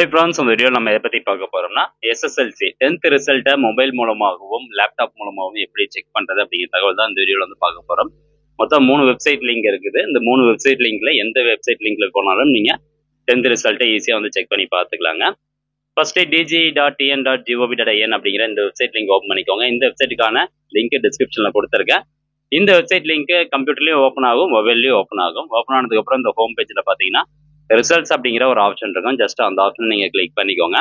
Friends, இந்த video நம்ம எதை பற்றி பார்க்க போகிறோம்னா எஸ்எஸ்எல்சி 10th ரிசல்ட்டை மொபைல் மூலமாகவும் லேப்டாப் மூலமாகவும் எப்படி செக் பண்ணுறது அப்படிங்கிற தகவல் தான் இந்த வீடியோவில் வந்து பார்க்க போகிறோம். மொத்தம் 3 வெப்சைட் லிங்க் இருக்குது. இந்த 3 வெப்சைட் லிங்க்ல எந்த வெப்சைட் லிங்க்ல போனாலும் நீங்கள் 10th ரிசல்ட்டை ஈஸியாக வந்து செக் பண்ணி பார்த்துக்கலாங்க. ஃபர்ஸ்ட்டு dg.tn.gov.in அப்படிங்கிற இந்த வெப்சைட் லிங்க் ஓப்பன் பண்ணிக்கோங்க. இந்த வெப்சைட்டுக்கான லிங்க் டிஸ்கிரிப்ஷனில் கொடுத்துருக்கேன். இந்த வெப்சைட் லிங்க் கம்ப்யூட்டர்லேயும் ஓப்பன் ஆகும், மொபைல்லையும் ஓப்பன் ஆகும். ஓப்பன் ஆனதுக்கப்புறம் இந்த ஹோம் பேஜில் பார்த்தீங்கன்னா ரிசல்ட்ஸ் அப்படிங்கிற ஒரு ஆப்ஷன் இருக்கும். ஜஸ்ட் அந்த ஆப்ஷன் நீங்கள் கிளிக் பண்ணிக்கோங்க.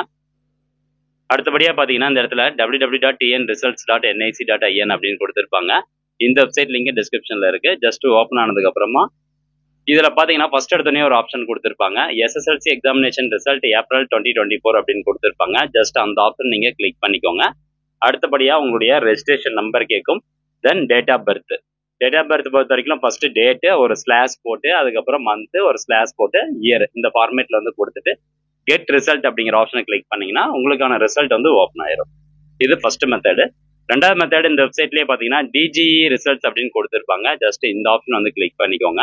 அடுத்தபடியாக பார்த்தீங்கன்னா இந்த இடத்துல www.tnresults.nic.in அப்படின்னு கொடுத்துருப்பாங்க. இந்த வெப்சைட் லிங்க் டிஸ்கிரிப்ஷனில் இருக்குது. ஜஸ்ட் ஓப்பன் ஆனதுக்கப்புறமா இதில் பார்த்தீங்கன்னா ஃபர்ஸ்ட் எடுத்தோடனே ஒரு ஆப்ஷன் கொடுத்துருப்பாங்க. எஸ்எஸ்எல்சி எக்ஸாமினேஷன் ரிசல்ட் ஏப்ரல் 2024 அப்படின்னு கொடுத்துருப்பாங்க. ஜஸ்ட் அந்த ஆப்ஷன் நீங்கள் கிளிக் பண்ணிக்கோங்க. அடுத்தபடியாக உங்களுடைய ரெஜிஸ்ட்ரேஷன் நம்பர் கேட்கும். Then date of birth. Date of birth பொறுத்த வரைக்கும் ஃபர்ஸ்ட் டேட்டு ஒரு ஸ்லாஷ் போட்டு அதுக்கப்புறம் மந்த்து ஒரு ஸ்லாஷ் போட்டு இயர் இந்த ஃபார்மேட்டில் வந்து கொடுத்துட்டு கெட் ரிசல்ட் அப்படிங்கிற ஆப்ஷனை கிளிக் பண்ணிங்கன்னா உங்களுக்கான ரிசல்ட் வந்து ஓப்பன் ஆயிரும். இது ஃபர்ஸ்ட் மெத்தடு. ரெண்டாவது மெத்தட் இந்த வெப்சைட்லேயே பார்த்தீங்கன்னா டிஜிஇ ரிசல்ட்ஸ் அப்படின்னு கொடுத்துருப்பாங்க. ஜஸ்ட் இந்த ஆப்ஷன் வந்து கிளிக் பண்ணிக்கோங்க.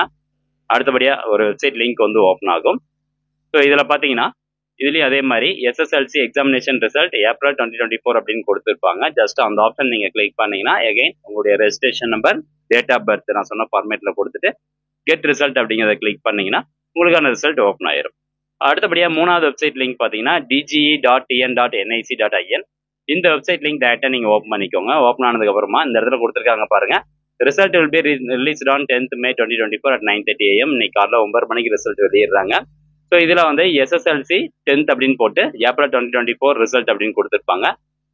அடுத்தபடியாக ஒரு வெப்சைட் லிங்க் வந்து ஓப்பன் ஆகும். ஸோ இதில் பார்த்தீங்கன்னா இதுலேயும் அதே மாதிரி எஸ்எஸ்எல்சி எக்ஸாமினேஷன் ரிசல்ட் ஏப்ரல் 2024 அப்படின்னு கொடுத்துருப்பாங்க. ஜஸ்ட் அந்த ஆப்ஷன் நீங்கள் கிளிக் பண்ணீங்கன்னா எகைன் உங்களுடைய registration number date of birth நான் சொன்ன ஃபார்மேட்டில் கொடுத்துட்டு கெட் ரிசல்ட் அப்படிங்கிறத கிளிக் பண்ணீங்கன்னா உங்களுக்கான ரிசல்ட் ஓப்பன் ஆயிரும். அடுத்தபடியாக மூணாவது வெப்சைட் லிங்க் பார்த்தீங்கன்னா dge.tn.nic.in. இந்த வெப்சைட் லிங்க் டேரெக்டாக நீங்கள் ஓப்பன் பண்ணிக்கோங்க. ஓப்பன் ஆனதுக்கப்புறமா இந்த இடத்துல கொடுத்துருக்காங்க பாருங்கள். Result will be released on 10th May 2024 at 9:30 AM. இன்னைக்கு காலைல 9 மணிக்கு ரிசல்ட் வெளியிடுறாங்க. ஸோ இதில் வந்து எஸ்எஸ்எல்சி 10th அப்படின்னு போட்டு ஏப்ரல் 2024 ரிசல்ட் அப்படின்னு கொடுத்துருப்பாங்க.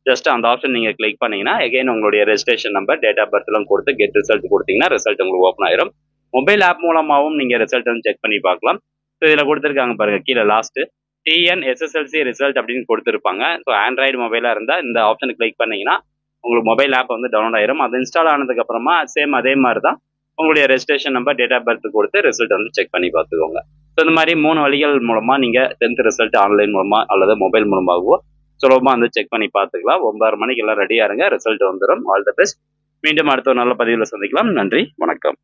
ஜஸ்ட் அந்த ஆப்ஷன் நீங்கள் கிளிக் பண்ணீங்கன்னா எகைன் உங்களுடைய ரெஜிஸ்ட்ரேஷன் நம்பர் டேட் ஆஃப் பர்த்லாம் கொடுத்து கெட் ரிசல்ட் கொடுத்தீங்கன்னா ரிசல்ட் உங்களுக்கு ஓப்பன் ஆயிரும். மொபைல் ஆப் மூலமாகவும் நீங்கள் ரிசல்ட் வந்து செக் பண்ணி பார்க்கலாம். ஸோ இதில் கொடுத்துருக்காங்க பாருங்கள் கீழே லாஸ்ட்டு டிஎன் எஸ்எஸ்எல்சி ரிசல்ட் அப்படின்னு கொடுத்துருப்பாங்க. ஸோ ஆண்ட்ராய்டு மொபைலாக இருந்தால் இந்த ஆப்ஷனை கிளிக் பண்ணிங்கன்னா உங்களுக்கு மொபைல் ஆப் வந்து டவுன்லோட் ஆயிரும். அது இன்ஸ்டால் ஆனதுக்கப்புறமா சேம் அதே மாதிரி தான் உங்களுடைய registration number date of birth கொடுத்து ரிசல்ட் வந்து செக் பண்ணி பார்த்துக்கோங்க. ஸோ இந்த மாதிரி 3 வழிகள் மூலமாக நீங்கள் 10th ரிசல்ட் ஆன்லைன் மூலமாக அல்லது மொபைல் மூலமாகவோ சுலபமாக வந்து செக் பண்ணி பார்த்துக்கலாம். 9 மணிக்கு எல்லாம் ரெடியாக இருங்க, ரிசல்ட் வந்துடும். All the best. மீண்டும் அடுத்த ஒரு நல்ல பதிவில் சந்திக்கலாம். நன்றி, வணக்கம்.